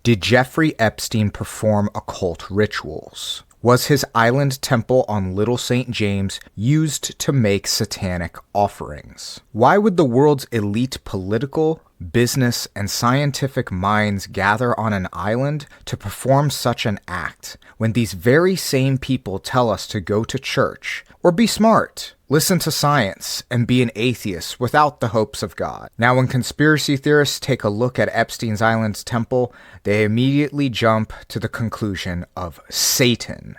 Did Jeffrey Epstein perform occult rituals? Was his island temple on Little St. James used to make satanic offerings? Why would the world's elite political, business, and scientific minds gather on an island to perform such an act when these very same people tell us to go to church or be smart, listen to science, and be an atheist without the hopes of God? Now, when conspiracy theorists take a look at Epstein's Island's temple, they immediately jump to the conclusion of Satan,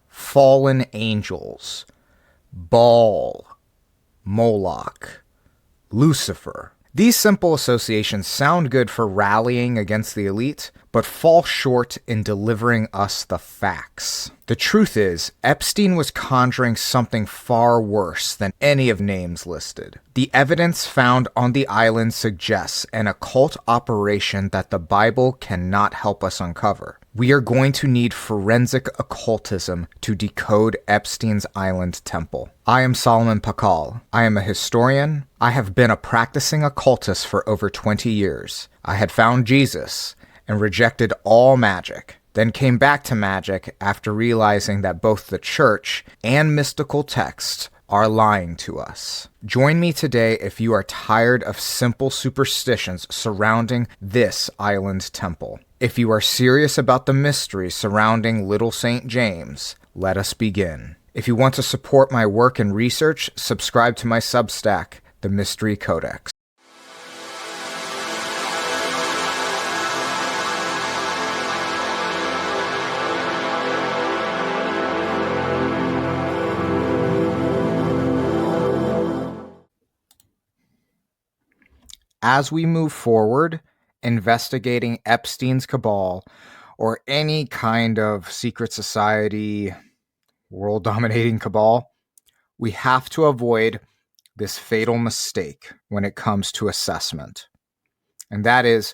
fallen angels, Baal, Moloch, Lucifer. These simple associations sound good for rallying against the elite, but fall short in delivering us the facts. The truth is, Epstein was conjuring something far worse than any of names listed. The evidence found on the island suggests an occult operation that the Bible cannot help us uncover. We are going to need forensic occultism to decode Epstein's Island temple. I am Solomon Pakal. I am a historian. I have been a practicing occultist for over 20 years. I had found Jesus and rejected all magic, then came back to magic after realizing that both the church and mystical texts are lying to us. Join me today if you are tired of simple superstitions surrounding this island temple. If you are serious about the mystery surrounding Little St. James, let us begin. If you want to support my work and research, subscribe to my Substack, the Mystery Codex. As we move forward, investigating Epstein's cabal or any kind of secret society, world-dominating cabal, we have to avoid this fatal mistake when it comes to assessment. And that is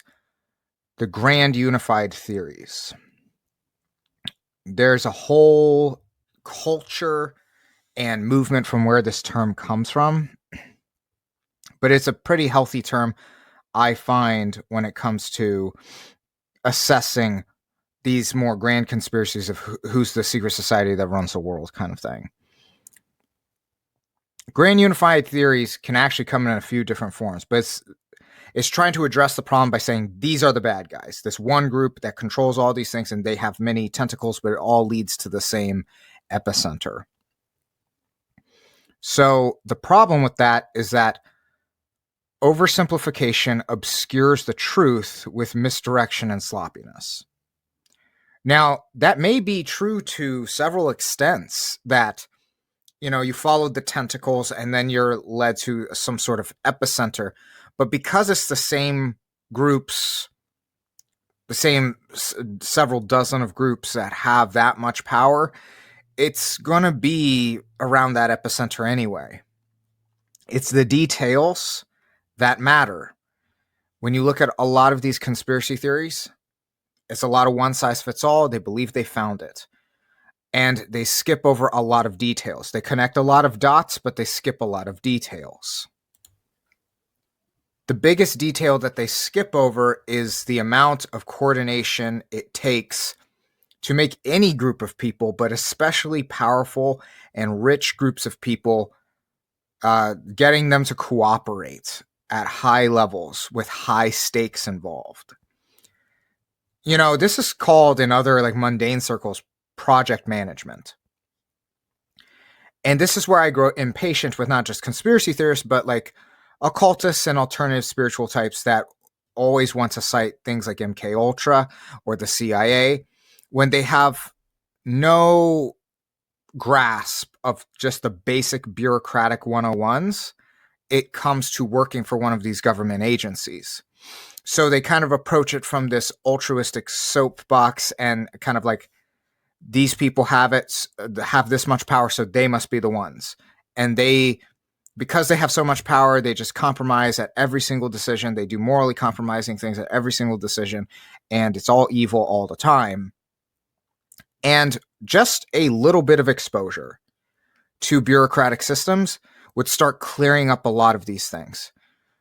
the grand unified theories. There's a whole culture and movement from where this term comes from, but it's a pretty healthy term, I find, when it comes to assessing these more grand conspiracies of who's the secret society that runs the world kind of thing. Grand unified theories can actually come in a few different forms, but it's trying to address the problem by saying these are the bad guys. This one group that controls all these things, and they have many tentacles, but it all leads to the same epicenter. So the problem with that is that oversimplification obscures the truth with misdirection and sloppiness. Now, that may be true to several extents, that, you followed the tentacles and then you're led to some sort of epicenter. But because it's the same groups, the same several dozen of groups that have that much power, it's going to be around that epicenter anyway. It's the details that matter. When you look at a lot of these conspiracy theories, it's a lot of one size fits all. They believe they found it. And they skip over a lot of details. They connect a lot of dots, but they skip a lot of details. The biggest detail that they skip over is the amount of coordination it takes to make any group of people, but especially powerful and rich groups of people, getting them to cooperate at high levels with high stakes involved. This is called, in other mundane circles, project management. And this is where I grow impatient with not just conspiracy theorists, but occultists and alternative spiritual types that always want to cite things like MK Ultra or the CIA when they have no grasp of just the basic bureaucratic 101s. It comes to working for one of these government agencies. So they kind of approach it from this altruistic soapbox and kind of these people have this much power, so they must be the ones. And because they have so much power, they just compromise at every single decision. They do morally compromising things at every single decision, and it's all evil all the time. And just a little bit of exposure to bureaucratic systems would start clearing up a lot of these things.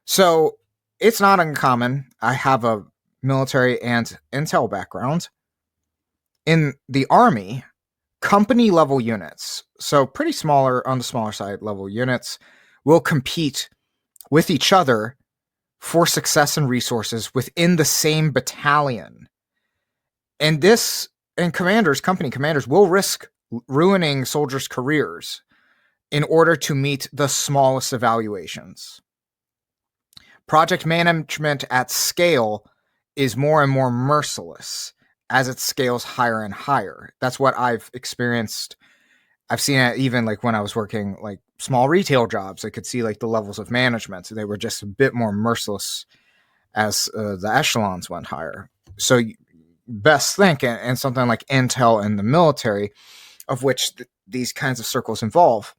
So it's not uncommon. I have a military and intel background, in the Army, company level units, so pretty smaller, on the smaller side level units, will compete with each other for success and resources within the same battalion. And company commanders will risk ruining soldiers' careers in order to meet the smallest evaluations. Project management at scale is more and more merciless as it scales higher and higher. That's what I've experienced. I've seen it even like when I was working like small retail jobs. I could see like the levels of management. They were just a bit more merciless as the echelons went higher. So best think, and something like intel and the military, of which these kinds of circles involve,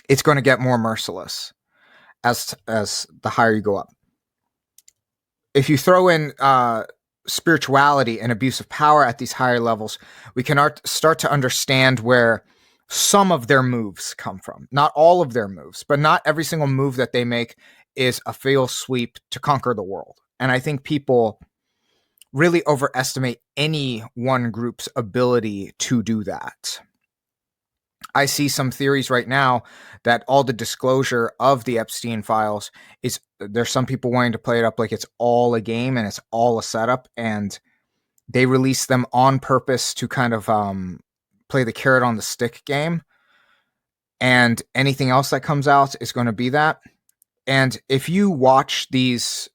it's going to get more merciless as the higher you go up. If you throw in spirituality and abuse of power at these higher levels, we can start to understand where some of their moves come from. Not all of their moves, but not every single move that they make is a fail sweep to conquer the world. And I think people really overestimate any one group's ability to do that. I see some theories right now that all the disclosure of the Epstein files is, there's some people wanting to play it up like it's all a game and it's all a setup, and they release them on purpose to kind of play the carrot on the stick game, and anything else that comes out is going to be that. And if you watch these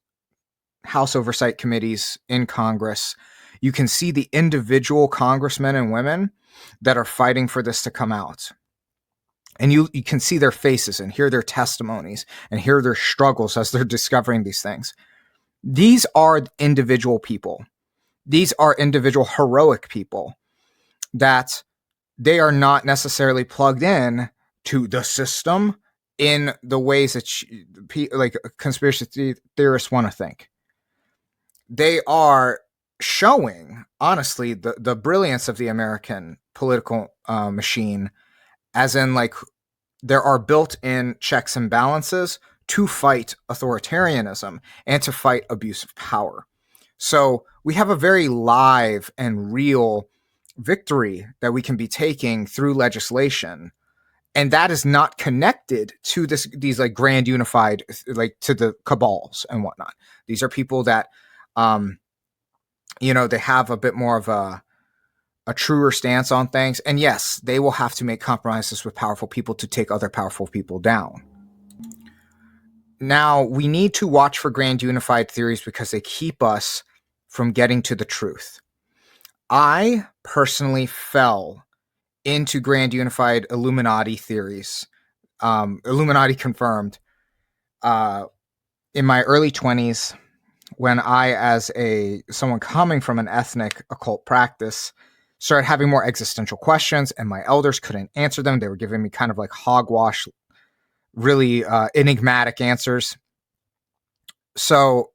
House oversight committees in Congress, you can see the individual congressmen and women that are fighting for this to come out. And you can see their faces and hear their testimonies and hear their struggles as they're discovering these things. These are individual people. These are individual heroic people that they are not necessarily plugged in to the system in the ways that like conspiracy theorists want to think. They are showing, honestly, the brilliance of the American political machine, as in like there are built-in checks and balances to fight authoritarianism and to fight abuse of power. So we have a very live and real victory that we can be taking through legislation. And that is not connected to these like grand unified, like to the cabals and whatnot. These are people that, they have a bit more of a truer stance on things. And yes, they will have to make compromises with powerful people to take other powerful people down. Now, we need to watch for grand unified theories because they keep us from getting to the truth. I personally fell into grand unified Illuminati theories, Illuminati confirmed, in my early 20s, when I, as someone coming from an ethnic occult practice, started having more existential questions, and my elders couldn't answer them. They were giving me kind of like hogwash, really enigmatic answers. So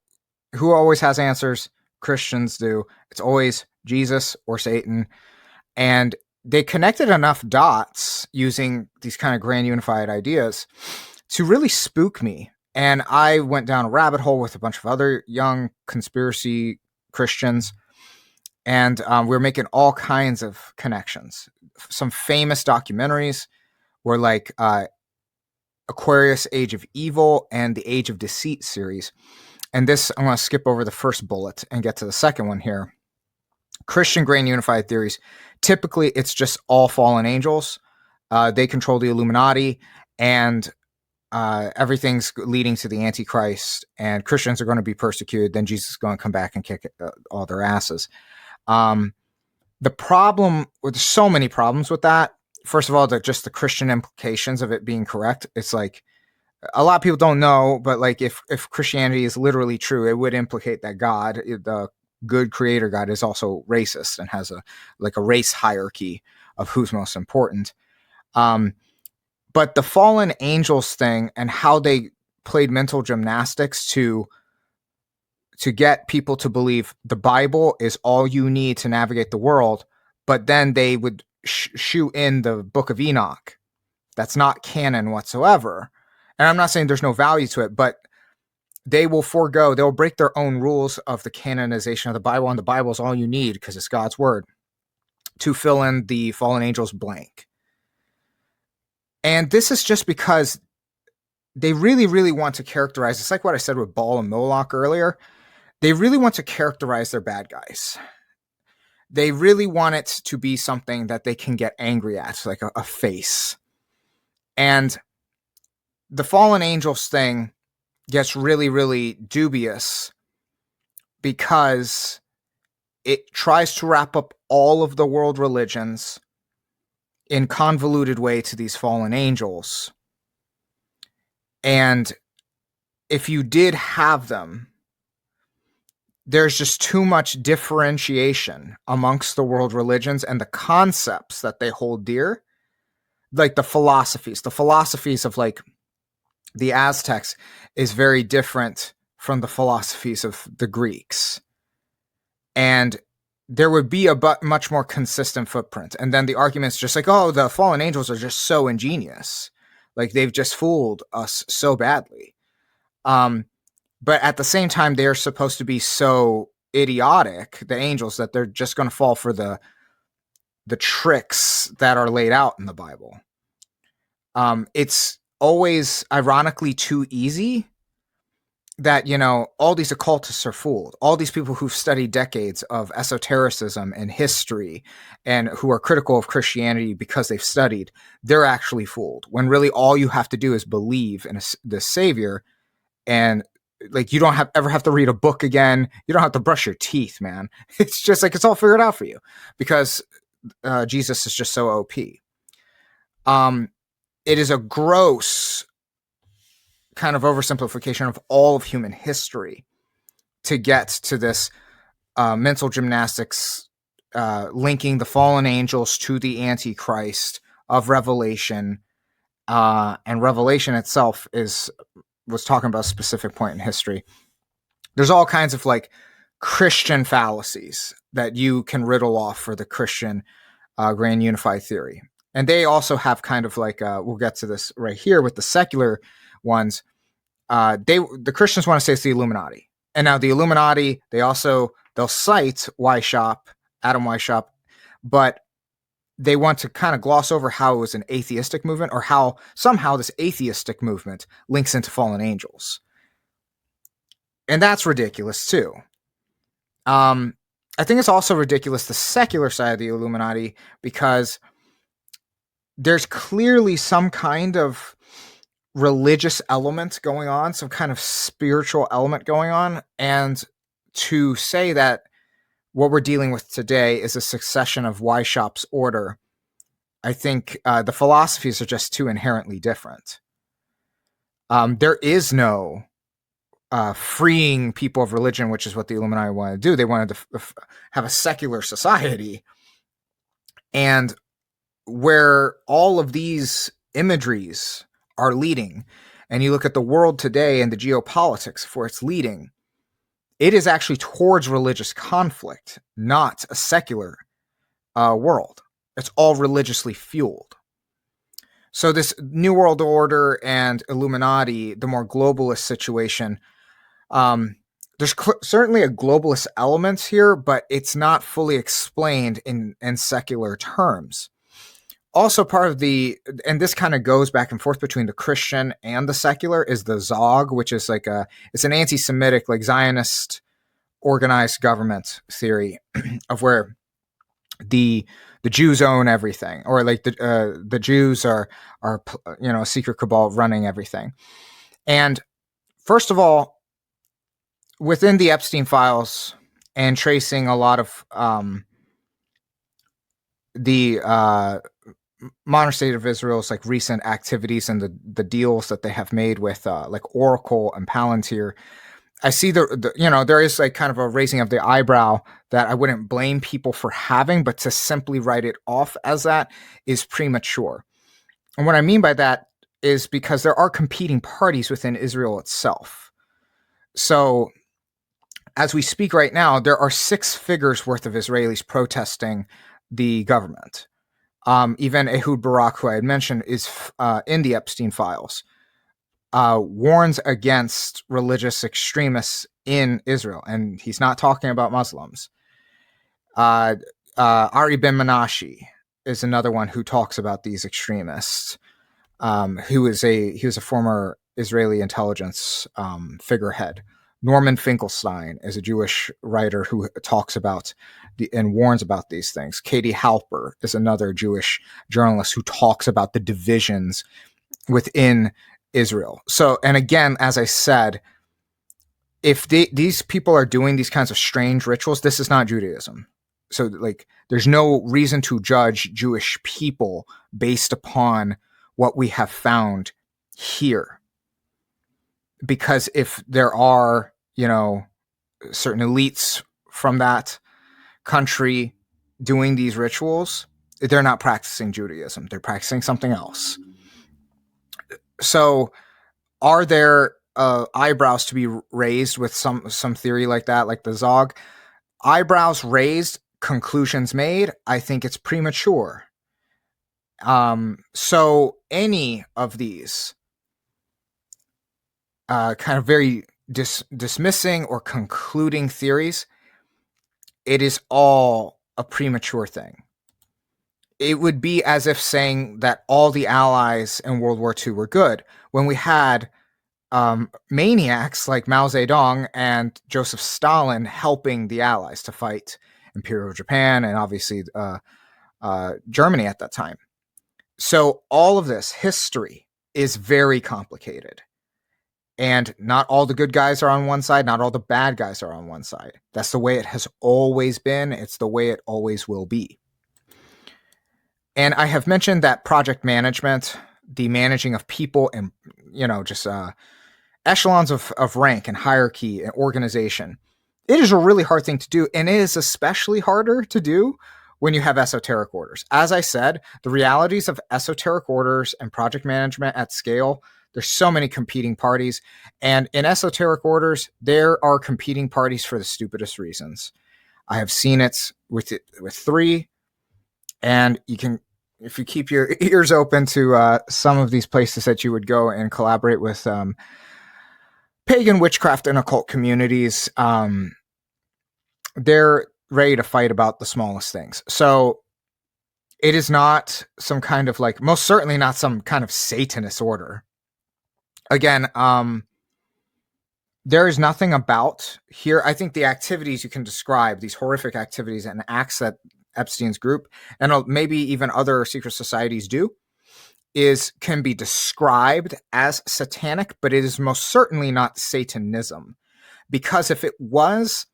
who always has answers? Christians do. It's always Jesus or Satan. And they connected enough dots using these kind of grand unified ideas to really spook me. And I went down a rabbit hole with a bunch of other young conspiracy Christians. And we were making all kinds of connections. Some famous documentaries were like Aquarius, Age of Evil, and the Age of Deceit series. And this, I'm going to skip over the first bullet and get to the second one here. Christian grand unified theories, typically it's just all fallen angels. They control the Illuminati, and everything's leading to the Antichrist, and Christians are going to be persecuted. Then Jesus is going to come back and kick all their asses. The problem, there's so many problems with that. First of all, just the Christian implications of it being correct. It's like, a lot of people don't know, but like if Christianity is literally true, it would implicate that God, the good creator God, is also racist and has a race hierarchy of who's most important. But the fallen angels thing and how they played mental gymnastics to get people to believe the Bible is all you need to navigate the world, but then they would shoe in the Book of Enoch. That's not canon whatsoever. And I'm not saying there's no value to it, but they'll break their own rules of the canonization of the Bible, and the Bible is all you need because it's God's word, to fill in the fallen angels blank. And this is just because they really, really want to characterize, it's like what I said with Baal and Moloch earlier. They really want to characterize their bad guys. They really want it to be something that they can get angry at, like a face. And the fallen angels thing gets really, really dubious because it tries to wrap up all of the world religions in convoluted way to these fallen angels. And if you did have them, there's just too much differentiation amongst the world religions and the concepts that they hold dear. Like the philosophies of like the Aztecs is very different from the philosophies of the Greeks. And there would be a much more consistent footprint. And then the argument's just like, oh, the fallen angels are just so ingenious. Like they've just fooled us so badly. But at the same time, they're supposed to be so idiotic, the angels, that they're just going to fall for the tricks that are laid out in the Bible. It's always ironically too easy that, all these occultists are fooled. All these people who've studied decades of esotericism and history and who are critical of Christianity because they've studied, they're actually fooled. When really all you have to do is believe in the Savior, and like you don't ever have to read a book again. You don't have to brush your teeth, man. It's just like it's all figured out for you because Jesus is just so OP. It is a gross kind of oversimplification of all of human history to get to this mental gymnastics linking the fallen angels to the Antichrist of Revelation. And Revelation itself was talking about a specific point in history. There's all kinds of like Christian fallacies that you can riddle off for the Christian grand unified theory. And they also have kind of like, we'll get to this right here with the secular ones. The Christians want to say it's the Illuminati. And now the Illuminati, they'll cite Adam Weishaupt, but they want to kind of gloss over how it was an atheistic movement, or how somehow this atheistic movement links into fallen angels. And that's ridiculous too. I think it's also ridiculous, the secular side of the Illuminati, because there's clearly some kind of religious element going on, some kind of spiritual element going on. And to say that what we're dealing with today is a succession of Weishaupt's order, I think the philosophies are just too inherently different. There is no freeing people of religion, which is what the Illuminati wanted to do. They wanted to have a secular society. And where all of these imageries are leading, and you look at the world today and the geopolitics for its leading, it is actually towards religious conflict, not a secular world. It's all religiously fueled. So this New World Order and Illuminati, the more globalist situation, there's certainly a globalist element here, but it's not fully explained in secular terms. Also part of and this kind of goes back and forth between the Christian and the secular, is the Zog, which is like it's an anti-Semitic, like Zionist organized government theory of where the Jews own everything, or like the Jews are a secret cabal running everything. And first of all, within the Epstein files and tracing a lot of the modern state of Israel's like recent activities and the deals that they have made with like Oracle and Palantir, I see there is like kind of a raising of the eyebrow that I wouldn't blame people for having, but to simply write it off as that is premature. And what I mean by that is because there are competing parties within Israel itself. So as we speak right now, there are 6 figures worth of Israelis protesting the government. Even Ehud Barak, who I had mentioned, is in the Epstein files. warns against religious extremists in Israel, and he's not talking about Muslims. Ari Ben Menashe is another one who talks about these extremists. He was a former Israeli intelligence figurehead. Norman Finkelstein is a Jewish writer who talks about and warns about these things. Katie Halper is another Jewish journalist who talks about the divisions within Israel. So, and again, as I said, if these people are doing these kinds of strange rituals, this is not Judaism. So, like, there's no reason to judge Jewish people based upon what we have found here. Because if there are, certain elites from that country doing these rituals, they're not practicing Judaism. They're practicing something else. So are there eyebrows to be raised with some theory like that, like the Zog? Eyebrows raised, conclusions made. I think it's premature. So any of these kind of very dismissing or concluding theories, it is all a premature thing. It would be as if saying that all the allies in World War II were good when we had maniacs like Mao Zedong and Joseph Stalin helping the allies to fight Imperial Japan and obviously Germany at that time. So all of this history is very complicated. And not all the good guys are on one side, not all the bad guys are on one side. That's the way it has always been. It's the way it always will be. And I have mentioned that project management, the managing of people and, just echelons of rank and hierarchy and organization, it is a really hard thing to do. And it is especially harder to do when you have esoteric orders. As I said, the realities of esoteric orders and project management at scale, there's so many competing parties. And in esoteric orders, there are competing parties for the stupidest reasons. I have seen it with 3. And you can, if you keep your ears open to some of these places that you would go and collaborate with pagan witchcraft and occult communities, they're ready to fight about the smallest things. So it is not some kind of most certainly not some kind of Satanist order. Again, there is nothing about here. I think the activities you can describe, these horrific activities and acts that Epstein's group and maybe even other secret societies do, can be described as satanic, but it is most certainly not Satanism. Because if it was,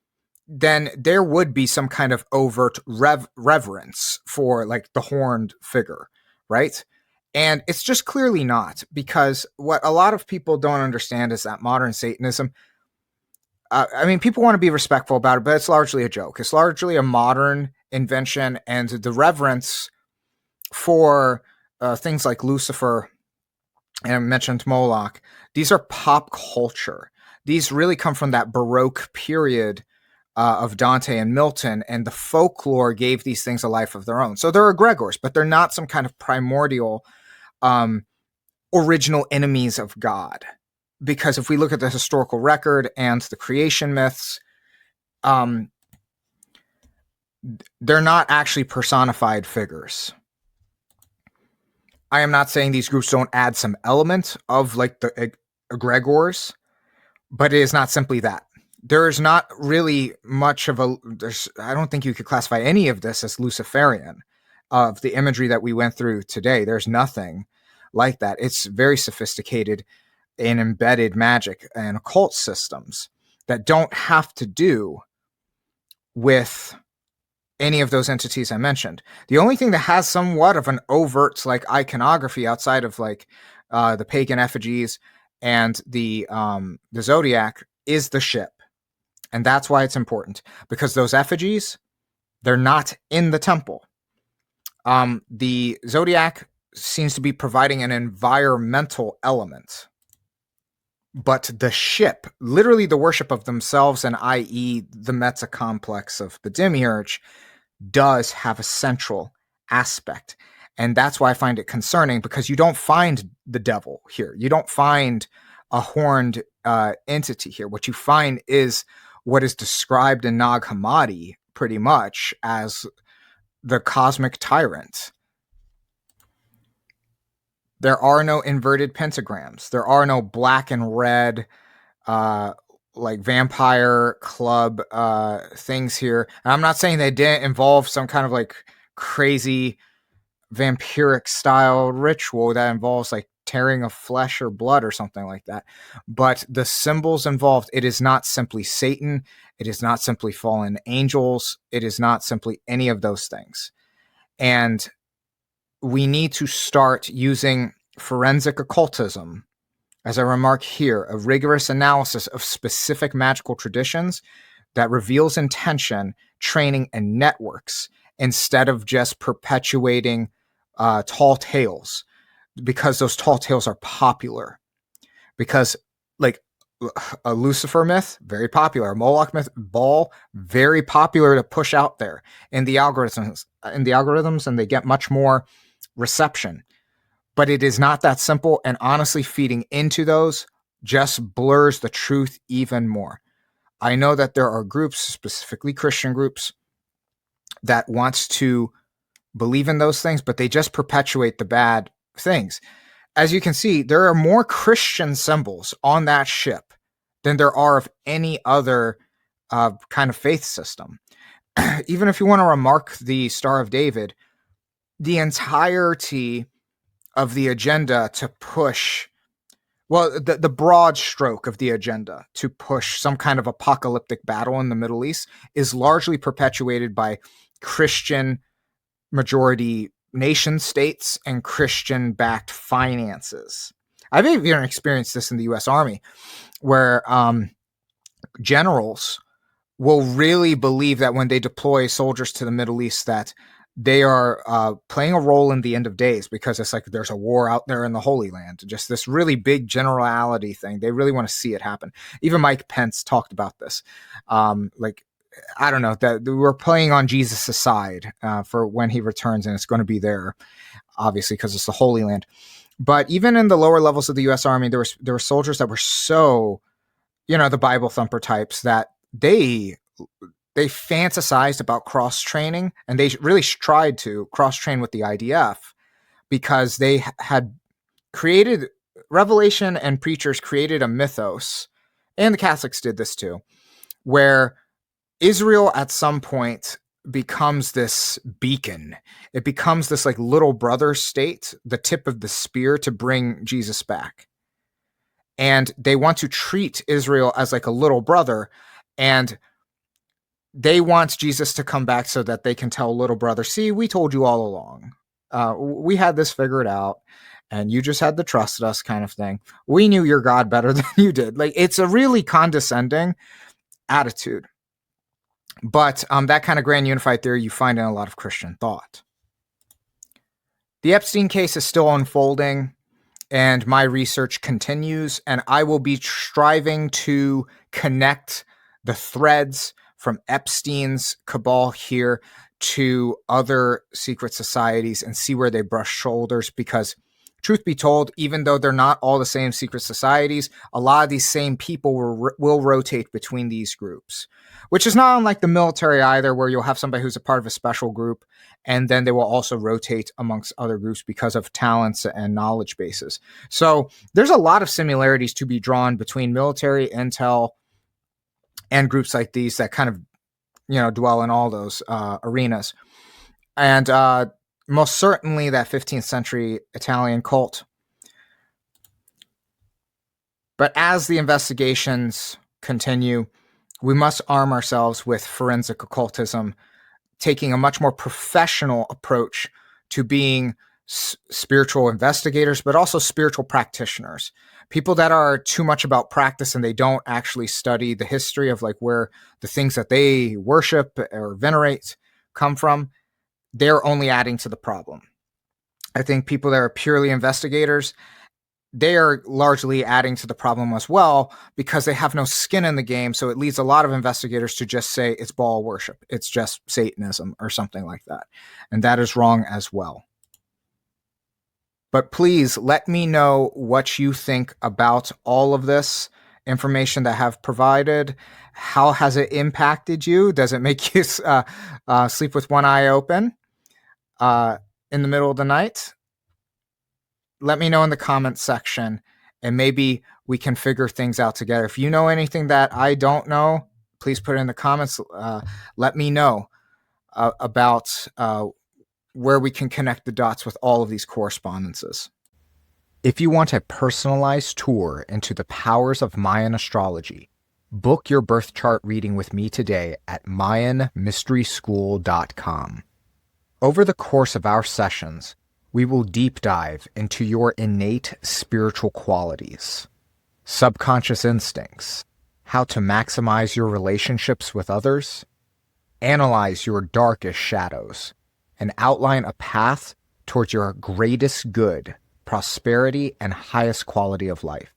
then there would be some kind of overt reverence for the horned figure, right? And it's just clearly not, because what a lot of people don't understand is that modern Satanism, people want to be respectful about it, but it's largely a joke. It's largely a modern invention, and the reverence for things like Lucifer, and I mentioned Moloch, these are pop culture. These really come from that Baroque period of Dante and Milton, and the folklore gave these things a life of their own. So they're egregores, but they're not some kind of primordial original enemies of God. Because if we look at the historical record and the creation myths, they're not actually personified figures. I am not saying these groups don't add some element of the egregores, but it is not simply that. There is not really much of I don't think you could classify any of this as Luciferian, of the imagery that we went through today. There's nothing like that. It's very sophisticated and embedded magic and occult systems that don't have to do with any of those entities I mentioned. The only thing that has somewhat of an overt iconography outside of the pagan effigies and the zodiac is the ship. And that's why it's important, because those effigies, they're not in the temple. The zodiac seems to be providing an environmental element. But the ship, literally the worship of themselves, and i.e. the meta complex of the demiurge, does have a central aspect. And that's why I find it concerning, because you don't find the devil here. You don't find a horned entity here. What you find is what is described in Nag Hammadi pretty much as the cosmic tyrant. There are no inverted pentagrams. There are no black and red like vampire club things here. And I'm not saying they didn't involve some kind of like crazy vampiric style ritual that involves like tearing of flesh or blood or something like that. But the symbols involved, it is not simply Satan. It is not simply fallen angels. It is not simply any of those things. And we need to start using forensic occultism, as I remark here, a rigorous analysis of specific magical traditions that reveals intention, training, and networks, instead of just perpetuating tall tales, because those tall tales are popular. Because like a Lucifer myth, very popular. A Moloch myth, Baal, very popular to push out there in the algorithms, and they get much more reception. But it is not that simple, and honestly, feeding into those just blurs the truth even more. I know that there are groups, specifically Christian groups, that wants to believe in those things, but they just perpetuate the bad things. As you can see, there are more Christian symbols on that ship than there are of any other kind of faith system. Even if you want to remark the Star of David, the entirety of the agenda to push, well, the broad stroke of the agenda to push some kind of apocalyptic battle in the Middle East is largely perpetuated by Christian majority nation states and Christian-backed finances. I've even experienced this in the U.S. Army, where generals will really believe that when they deploy soldiers to the Middle East, that they are playing a role in the end of days, because it's like there's a war out there in the Holy Land. Just this really big generality thing. They really want to see it happen. Even Mike Pence talked about this. I don't know, that we're playing on Jesus' side for when he returns, and it's going to be there, obviously, because it's the Holy Land. But even in the lower levels of the U.S. Army, there were soldiers that were so, the Bible thumper types, that they fantasized about cross training, and they really tried to cross train with the IDF, because they had created, Revelation and preachers created a mythos, and the Catholics did this too, where Israel at some point becomes this beacon. It becomes this like little brother state, the tip of the spear to bring Jesus back. And they want to treat Israel as like a little brother, and they want Jesus to come back so that they can tell little brother, see, we told you all along. We had this figured out, and you just had to trust us, kind of thing. We knew your God better than you did. Like, it's a really condescending attitude. But that kind of grand unified theory you find in a lot of Christian thought. The Epstein case is still unfolding, and my research continues, and I will be striving to connect the threads from Epstein's cabal here to other secret societies and see where they brush shoulders, because truth be told, even though they're not all the same secret societies, a lot of these same people will rotate between these groups, which is not unlike the military either, where you'll have somebody who's a part of a special group, and then they will also rotate amongst other groups because of talents and knowledge bases. So there's a lot of similarities to be drawn between military, intel, and groups like these that kind of, dwell in all those arenas. And most certainly that 15th century Italian cult. But as the investigations continue, we must arm ourselves with forensic occultism, taking a much more professional approach to being spiritual investigators, but also spiritual practitioners. People that are too much about practice and they don't actually study the history of like where the things that they worship or venerate come from, they're only adding to the problem. I think people that are purely investigators, they are largely adding to the problem as well, because they have no skin in the game. So it leads a lot of investigators to just say it's Baal worship. It's just Satanism or something like that. And that is wrong as well. But please let me know what you think about all of this information that I have provided. How has it impacted you? Does it make you sleep with one eye open in the middle of the night? Let me know in the comments section, and maybe we can figure things out together. If you know anything that I don't know, please put it in the comments. Let me know about where we can connect the dots with all of these correspondences. If you want a personalized tour into the powers of Mayan astrology, book your birth chart reading with me today at MayanMysterySchool.com. Over the course of our sessions, we will deep dive into your innate spiritual qualities, subconscious instincts, how to maximize your relationships with others, analyze your darkest shadows, and outline a path towards your greatest good, prosperity, and highest quality of life.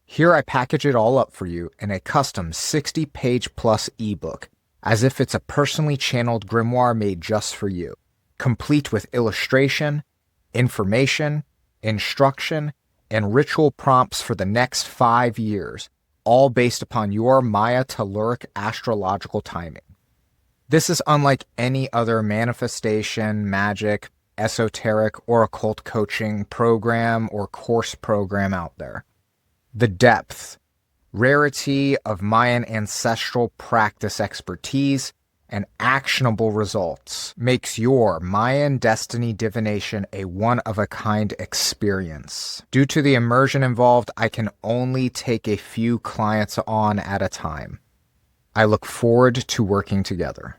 Here I package it all up for you in a custom 60-page plus ebook, as if it's a personally channeled grimoire made just for you, complete with illustration, information, instruction, and ritual prompts for the next 5 years, all based upon your Maya telluric astrological timing. This is unlike any other manifestation, magic, esoteric, or occult coaching program or course program out there. The depth, rarity of Mayan ancestral practice expertise, and actionable results makes your Mayan destiny divination a one-of-a-kind experience. Due to the immersion involved, I can only take a few clients on at a time. I look forward to working together.